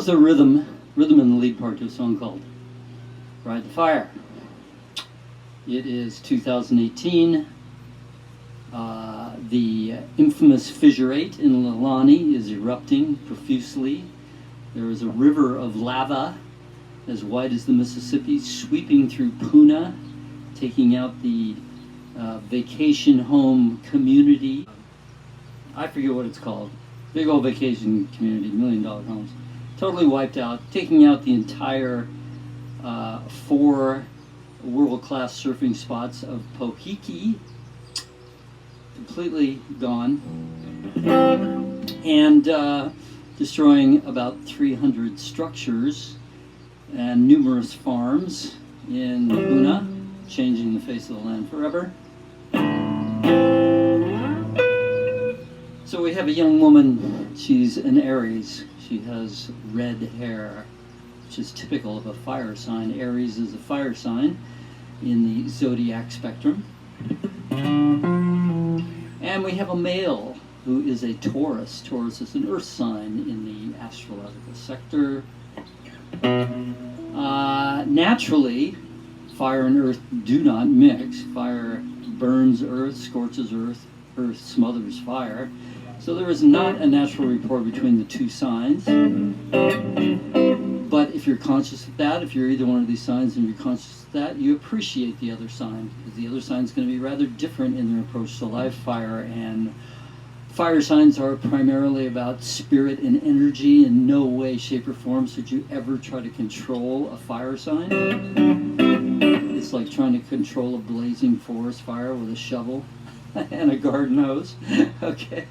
was the rhythm in the lead part to a song called Ride the Fire. It is 2018. The infamous Fissure in Lilani is erupting profusely. There is a river of lava as wide as the Mississippi sweeping through Puna, taking out the vacation home community. I forget what it's called. Big old vacation community, $1 million homes. Totally wiped out, taking out the entire 4 world-class surfing spots of Pohiki. Completely gone. And destroying about 300 structures and numerous farms in Puna, changing the face of the land forever. So we have a young woman, she's an Aries. She has red hair, which is typical of a fire sign. Aries is a fire sign in the zodiac spectrum. And we have a male who is a Taurus. Taurus is an earth sign in the astrological sector. Naturally, fire and earth do not mix. Fire burns earth, scorches earth, earth smothers fire. So there is not a natural rapport between the two signs. But if you're conscious of that, if you're either one of these signs and you're conscious of that, you appreciate the other sign, because the other sign is going to be rather different in their approach to life. Fire signs are primarily about spirit and energy. In no way, shape, or form should you ever try to control a fire sign. It's like trying to control a blazing forest fire with a shovel and a garden hose. Okay.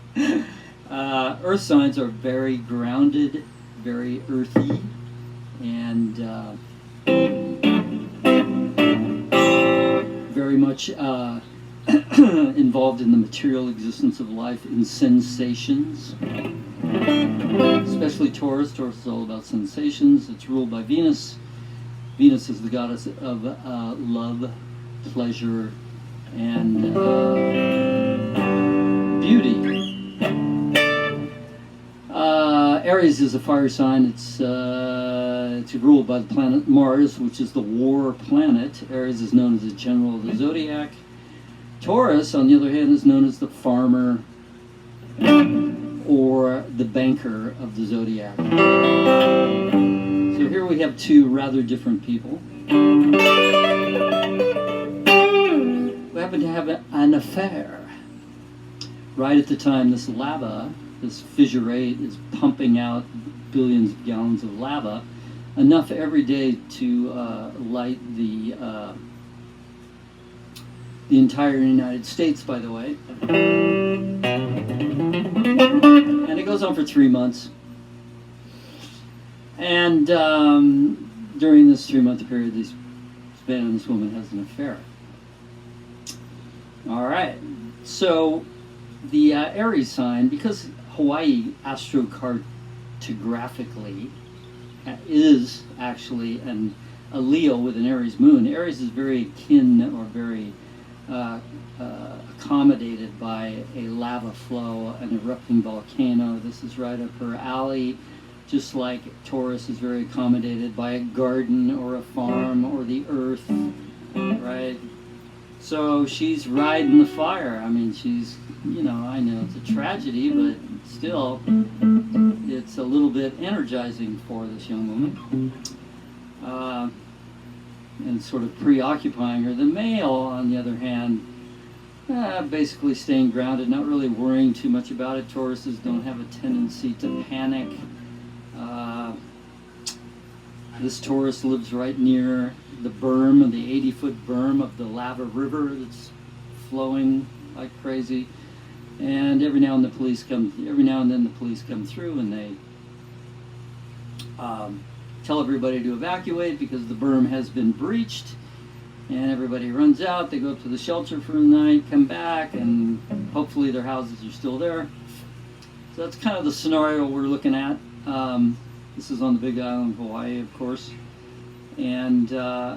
Earth signs are very grounded, very earthy, and very much involved in the material existence of life, in sensations. Especially Taurus. Taurus is all about sensations. It's ruled by Venus. Venus is the goddess of love, pleasure, and beauty. Aries is a fire sign. It's ruled by the planet Mars, which is the war planet. Aries is known as the general of the zodiac. Taurus, on the other hand, is known as the farmer or the banker of the zodiac. So here we have 2 rather different people who happen to have an affaire. Right at the time this lava, this Fissure is pumping out billions of gallons of lava, enough every day to light the entire United States, by the way. And it goes on for 3 months. And during this 3-month period, this man and this woman has an affair. All right. So the Aries sign, because Hawaii astrocartographically is actually a Leo with an Aries moon. Aries is very kin or very accommodated by a lava flow, an erupting volcano. This is right up her alley, just like Taurus is very accommodated by a garden or a farm or the earth, right? So she's riding the fire. I mean, she's, I know it's a tragedy, but still, it's a little bit energizing for this young woman. And sort of preoccupying her. The male, on the other hand, basically staying grounded, not really worrying too much about it. Tauruses don't have a tendency to panic. This Taurus lives right near the berm, the 80-foot berm of the lava river that's flowing like crazy. And every now and then the police come through, and they tell everybody to evacuate because the berm has been breached, and everybody runs out. They go up to the shelter for the night, come back, and hopefully their houses are still there. So that's kind of the scenario we're looking at. This is on the Big Island of Hawaii, of course. And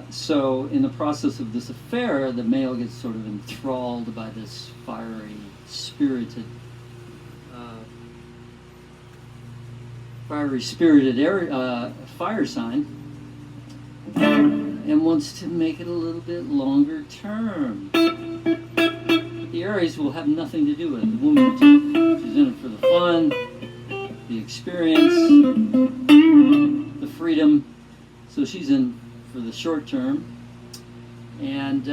so in the process of this affair, the male gets sort of enthralled by this fiery, spirited fiery spirited fire sign, and wants to make it a little bit longer term. The Aries will have nothing to do with it. The woman, she's in it for the fun, the experience, the freedom. So she's in for the short term, and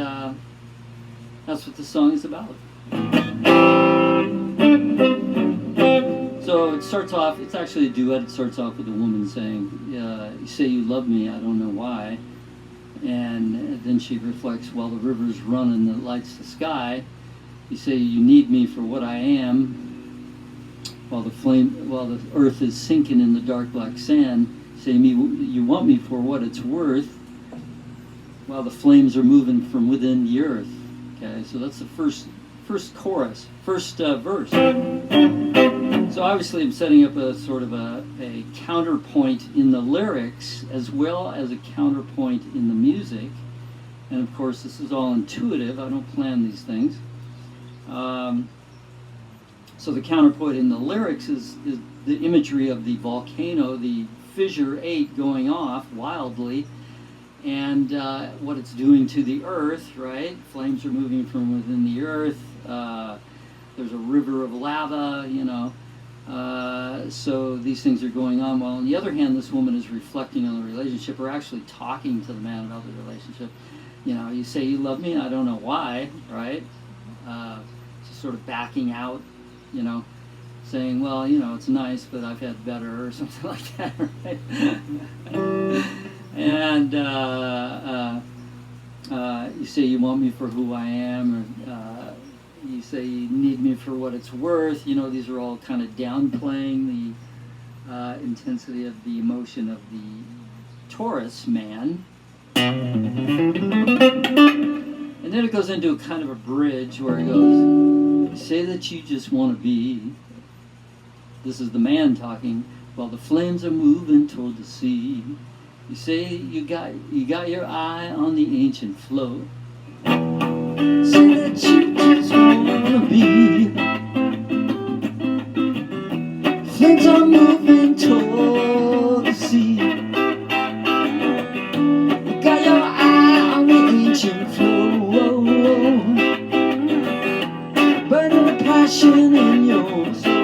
that's what the song is about. So it starts off, it's actually a duet. It starts off with a woman saying, you say you love me, I don't know why. And then she reflects, while the river's run and it lights the sky, you say you need me for what I am, while the earth is sinking in the dark black sand. Say you want me for what it's worth, while the flames are moving from within the earth. Okay, so that's the first chorus, first verse. So obviously I'm setting up a sort of a counterpoint in the lyrics as well as a counterpoint in the music. And of course this is all intuitive. I don't plan these things. So the counterpoint in the lyrics is the imagery of the volcano, the Fissure 8 going off wildly, and what it's doing to the earth, right? Flames are moving from within the earth. There's a river of lava, you know. So these things are going on. While on the other hand, this woman is reflecting on the relationship, or actually talking to the man about the relationship. You know, you say you love me, I don't know why, right? Just sort of backing out, you know, saying, well, you know, it's nice, but I've had better, or something like that, right? And you say you want me for who I am, or you say you need me for what it's worth. You know, these are all kind of downplaying the intensity of the emotion of the Taurus man. And then it goes into a kind of a bridge where it goes, say that you just want to be. This is the man talking, while the flames are moving toward the sea. You say you got your eye on the ancient flow. Say that you just wanna be. Flames are moving toward the sea. You got your eye on the ancient flow. Burning a passion in your soul.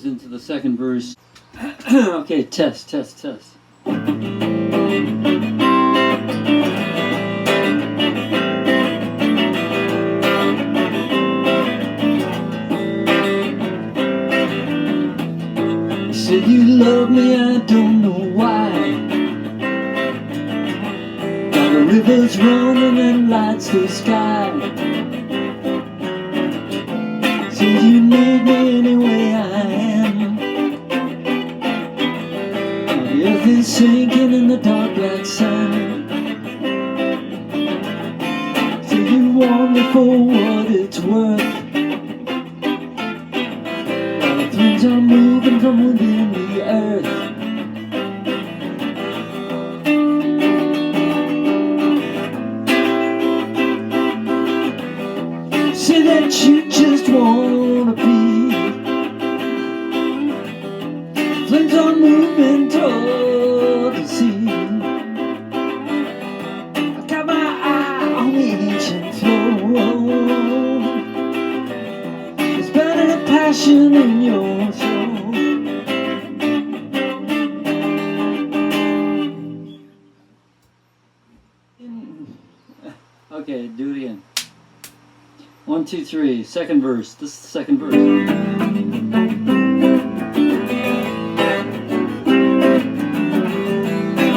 Into the second verse. Okay, test. Say you love me, I don't know why. While the river's running and lights the sky. Say you need me anyway I am. The earth is sinking in the dark black sand. Say you want me for what it's worth. While the flames are moving from within the earth. Say that you just wanna be. Flames are moving toward the sea. I got my eye on the ancient flow. There's burning a passion in your soul. Okay, do it again. 1, 2, 3, second verse. This is the second verse.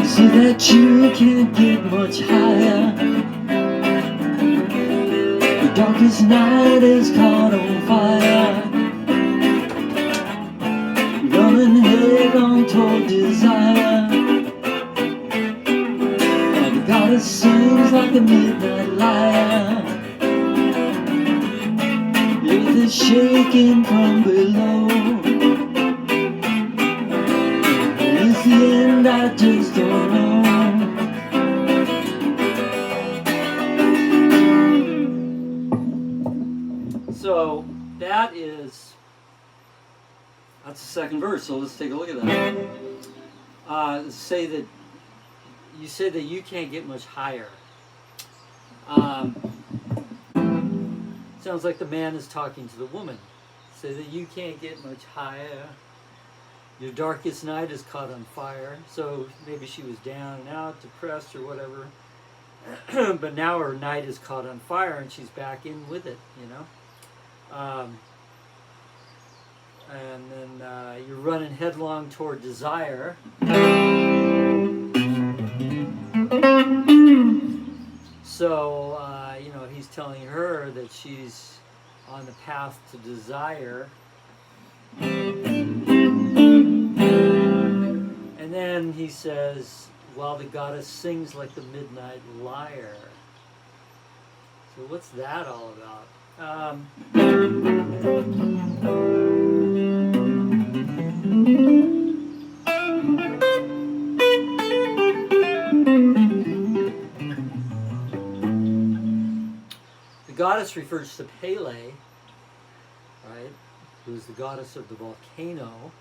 See that you can't get much higher. The darkest night is caught on fire. Running headlong toward desire. Now the goddess sings like a midnight lyre. The earth is shaking from below. That's the second verse, so let's take a look at that. Say that you can't get much higher. Sounds like the man is talking to the woman. Say that you can't get much higher. Your darkest night is caught on fire. So maybe she was down and out, depressed or whatever. But now her night is caught on fire and she's back in with it, you know. And then you're running headlong toward desire. So, you know, he's telling her that she's on the path to desire. And then he says, while the goddess sings like the midnight lyre. So what's that all about? The goddess refers to Pele, right, who's the goddess of the volcano,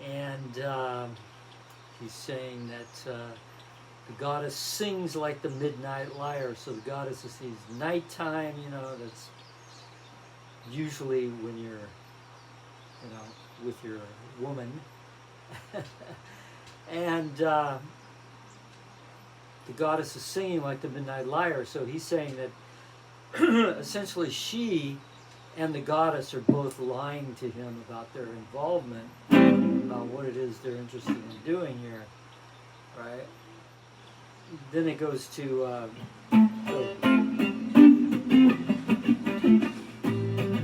and he's saying that the goddess sings like the midnight lyre. So the goddess is nighttime, you know, that's usually when you're, you know, with your woman. And the goddess is singing like the midnight lyre. So he's saying that essentially she and the goddess are both lying to him about their involvement, about what it is they're interested in doing here, right? Then it goes to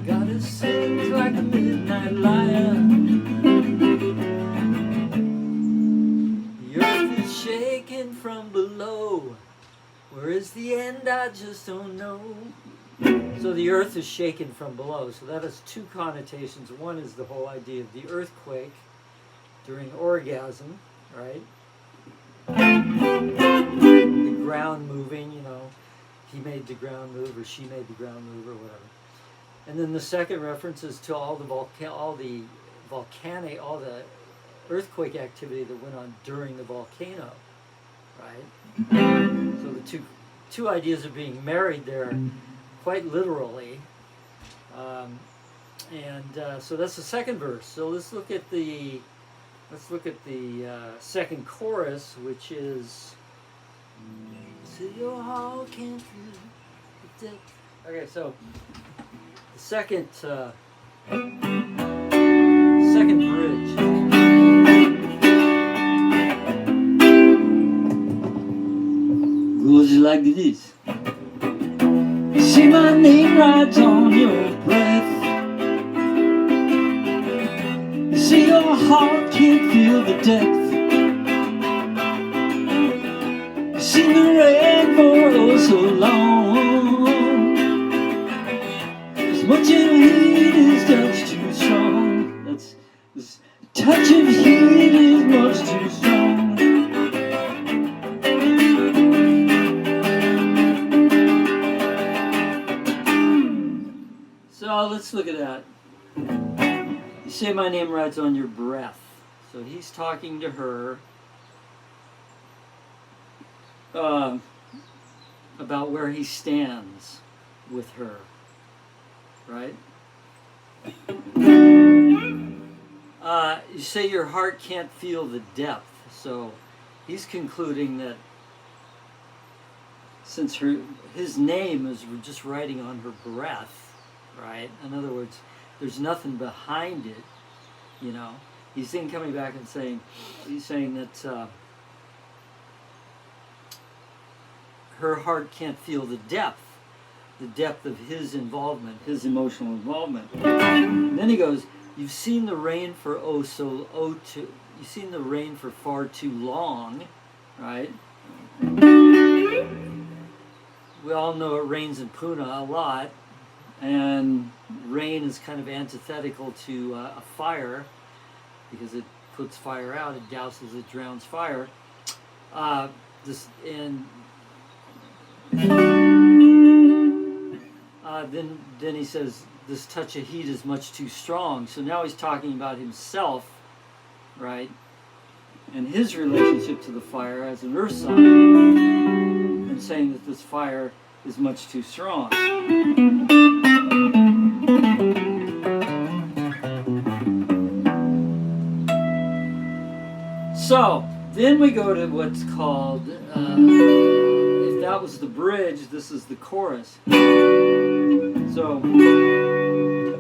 goddess sings like a midnight lyre. The earth is shaking from below. Where is the end? I just don't know. So the earth is shaken from below. So that has two connotations. One is the whole idea of the earthquake during orgasm, right? The ground moving, you know, he made the ground move or she made the ground move or whatever. And then the second reference is to all the earthquake activity that went on during the volcano, right? So the two ideas are being married there, quite literally. So that's the second verse. So let's look at the second chorus, which is so your heart can't feel the depth. Okay, so the second bridge. Goes like this. See my name right on your breath. See your heart can't feel the depth. Seen the rain for oh so long. As much of heat is touch too strong. That's this touch of heat is much too strong. So let's look at that. You say my name rides on your breath. So he's talking to her about where he stands with her, right? You say your heart can't feel the depth. So he's concluding that since his name is just riding on her breath, right? In other words, there's nothing behind it, you know. He's then coming back and saying that her heart can't feel the depth of his involvement, his emotional involvement. And then he goes, you've seen the rain for you've seen the rain for far too long, right? We all know it rains in Pune a lot, and rain is kind of antithetical to a fire because it puts fire out, it douses, it drowns fire. Then he says, this touch of heat is much too strong. So now he's talking about himself, right? And his relationship to the fire as an earth sign, and saying that this fire is much too strong. So, then we go to what's called, if that was the bridge, this is the chorus. So,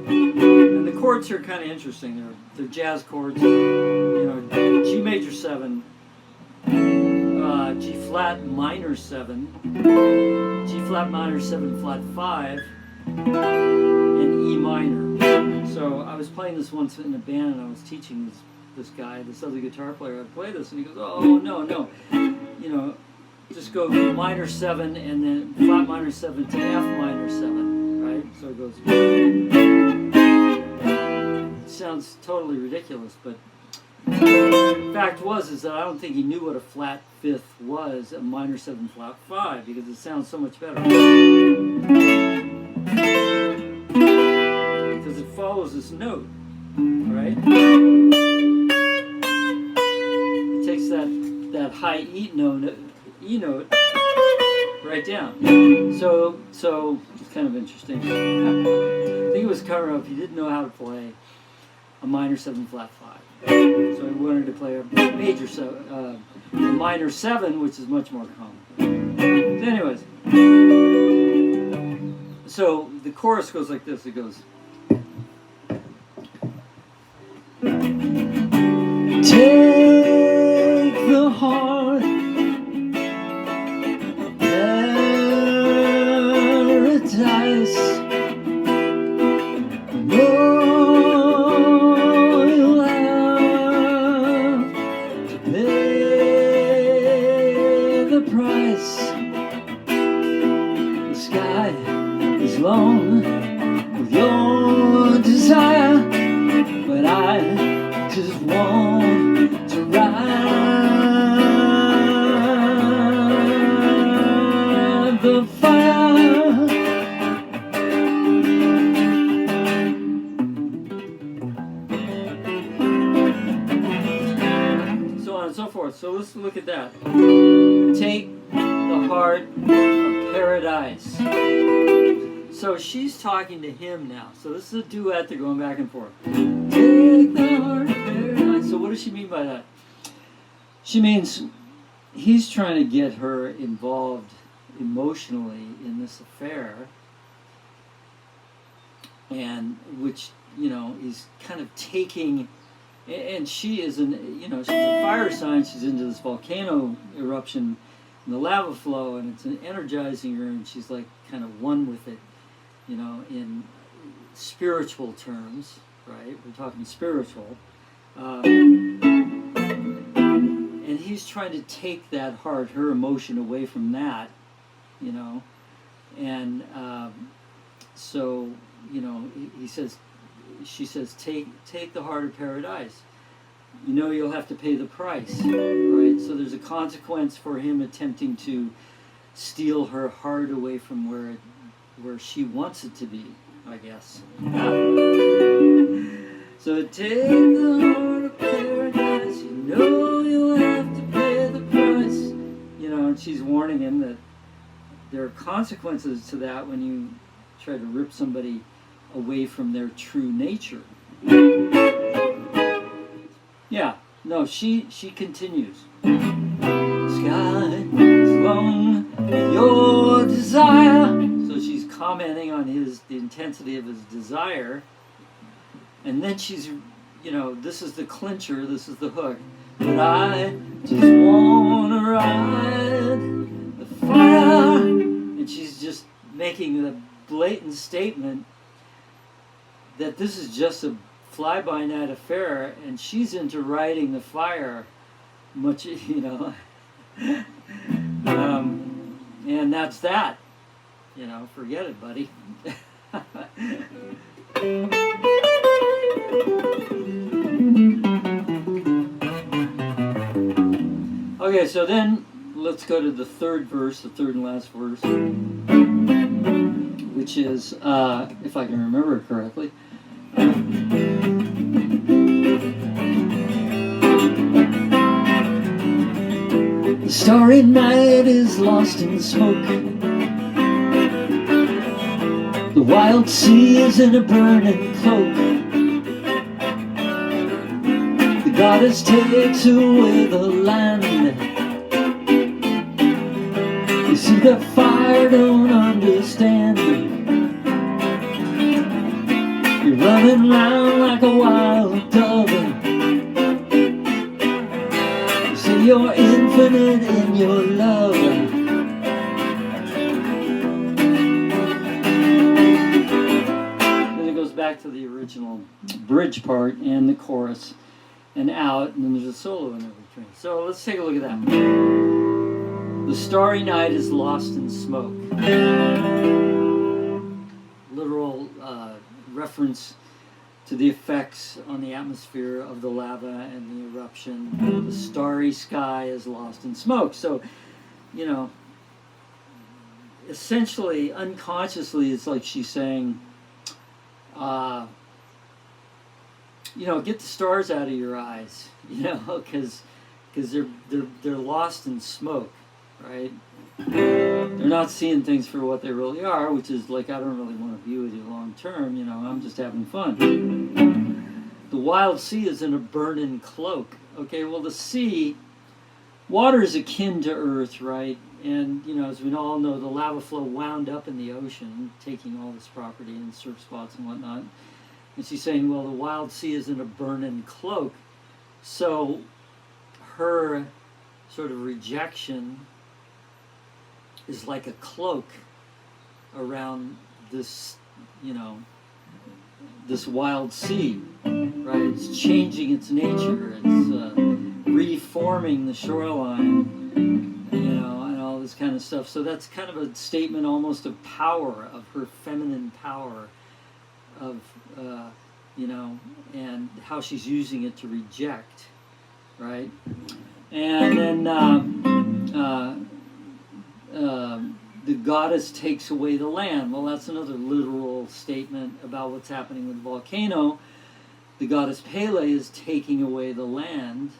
and the chords are kind of interesting. They're jazz chords. You know, G major 7, G flat minor 7, G flat minor 7 flat 5, and E minor. So I was playing this once in a band, and I was teaching this guy, this other guitar player, I'd play this, and he goes, oh, no, you know, just go minor 7 and then flat minor 7 to F minor 7, right? So it goes, it sounds totally ridiculous, but the fact is that I don't think he knew what a flat fifth was, a minor 7 flat 5, because it sounds so much better. Because it follows this note, right? Takes that high E note right down. So it's kind of interesting. I think it was covering up. He didn't know how to play a minor 7 flat 5, so he wanted to play a major 7, a minor 7, which is much more common. So anyways, so the chorus goes like this. It goes. Take the heart of paradise. No, you'll have to pay the price. The sky is long with your desire, but I just want to ride the fire. So on and so forth. So let's look at that. Take the heart of paradise. So she's talking to him now. So this is a duet. They're going back and forth. Take the heart of paradise. So what does she mean by that? She means he's trying to get her involved emotionally in this affair, and which, you know, he's kind of taking, and she is she's a fire sign. She's into this volcano eruption and the lava flow, and it's energizing her, and she's like kind of one with it, you know, in spiritual terms, right? We're talking spiritual. And he's trying to take that heart, her emotion, away from that, you know. And so, you know, she says, take the heart of paradise. You know, you'll have to pay the price, right? So there's a consequence for him attempting to steal her heart away from where she wants it to be, I guess. So take the heart of paradise, you know you'll have to pay the price. You know, and she's warning him that there are consequences to that when you try to rip somebody away from their true nature. Yeah, no, she continues. Sky is long with your desire. So she's commenting on the intensity of his desire. And then she's, you know, this is the clincher, this is the hook. But I just want to ride the fire. And she's just making the blatant statement that this is just a fly-by-night affair, and she's into riding the fire, much, you know. And that's that. You know, forget it, buddy. Okay, so then let's go to the third verse, the third and last verse, which is, if I can remember it correctly, the starry night is lost in smoke. The wild sea is in a burning cloak. The goddess takes away the land. You see the fire don't understand. You're running round like a wild dove. You see you're infinite in your love. Then it goes back to the original bridge part and the chorus and out, and then there's a solo in every train. So let's take a look at that. The starry night is lost in smoke. Literal reference to the effects on the atmosphere of the lava and the eruption. The starry sky is lost in smoke. So, you know, essentially, unconsciously, it's like she's saying, you know, get the stars out of your eyes, you know, because they're lost in smoke, right? They're not seeing things for what they really are, which is like, I don't really want to be with you long term, you know, I'm just having fun. The wild sea is in a burning cloak. Okay, well, the sea, water is akin to earth, right? And, you know, as we all know, the lava flow wound up in the ocean, taking all this property and surf spots and whatnot. And she's saying, well, the wild sea is in a burning cloak. So her sort of rejection is like a cloak around this, you know, this wild sea, right? It's changing its nature. It's reforming the shoreline, you know, and all this kind of stuff. So that's kind of a statement almost of power, of her feminine power, of, you know, and how she's using it to reject, right? And then the goddess takes away the land. Well, that's another literal statement about what's happening with the volcano. The goddess Pele is taking away the land,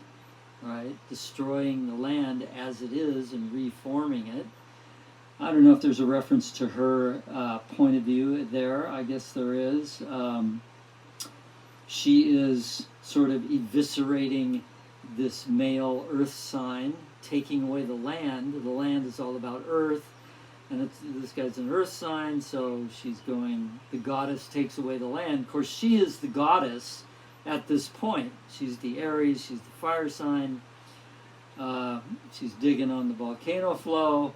right? Destroying the land as it is and reforming it. I don't know if there's a reference to her point of view there. I guess there is. She is sort of eviscerating this male earth sign, taking away the land. The land is all about earth, and this guy's an earth sign, so she's going, the goddess takes away the land. Of course, she is the goddess at this point. She's the Aries, she's the fire sign. She's digging on the volcano flow,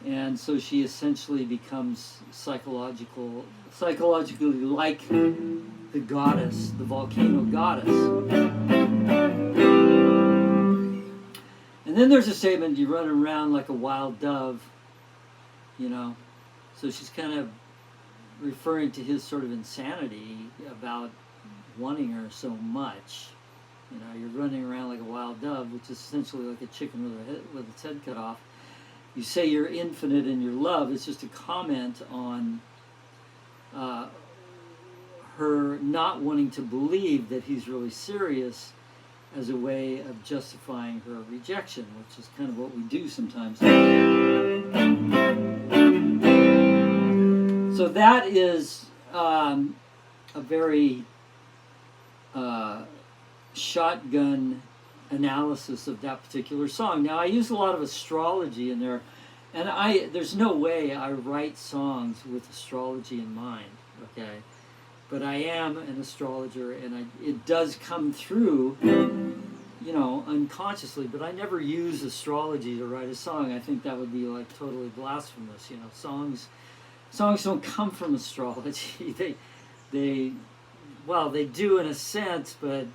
and so she essentially becomes psychologically like the goddess, the volcano goddess. And then there's a statement, you run around like a wild dove, you know. So she's kind of referring to his sort of insanity about wanting her so much. You know, you're running around like a wild dove, which is essentially like a chicken with its head cut off. You say you're infinite in your love. It's just a comment on her not wanting to believe that he's really serious, as a way of justifying her rejection, which is kind of what we do sometimes. So that is a very shotgun analysis of that particular song. Now, I use a lot of astrology in there, and there's no way I write songs with astrology in mind, okay? But I am an astrologer, and it does come through, you know, unconsciously, but I never use astrology to write a song. I think that would be like totally blasphemous, you know. Songs don't come from astrology. They do in a sense, but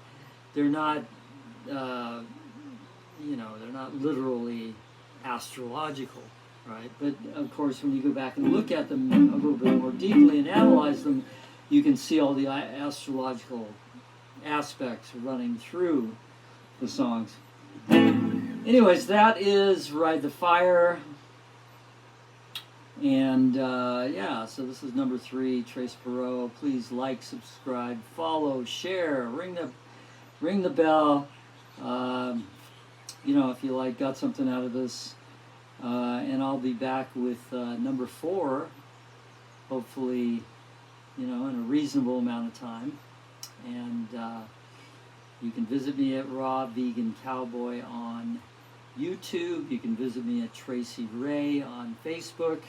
they're not, you know, they're not literally astrological, right? But of course, when you go back and look at them a little bit more deeply and analyze them, you can see all the astrological aspects running through the songs. Anyways, that is Ride the Fire. And yeah, so this is number 3, Trace Perot. Please like, subscribe, follow, share, ring the bell. If you got something out of this, and I'll be back with number 4, hopefully, in a reasonable amount of time. And you can visit me at Raw Vegan Cowboy on YouTube. You can visit me at Tracy Ray on Facebook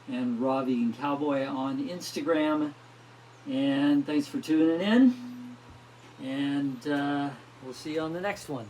and Raw Vegan Cowboy on Instagram. And thanks for tuning in. And we'll see you on the next one.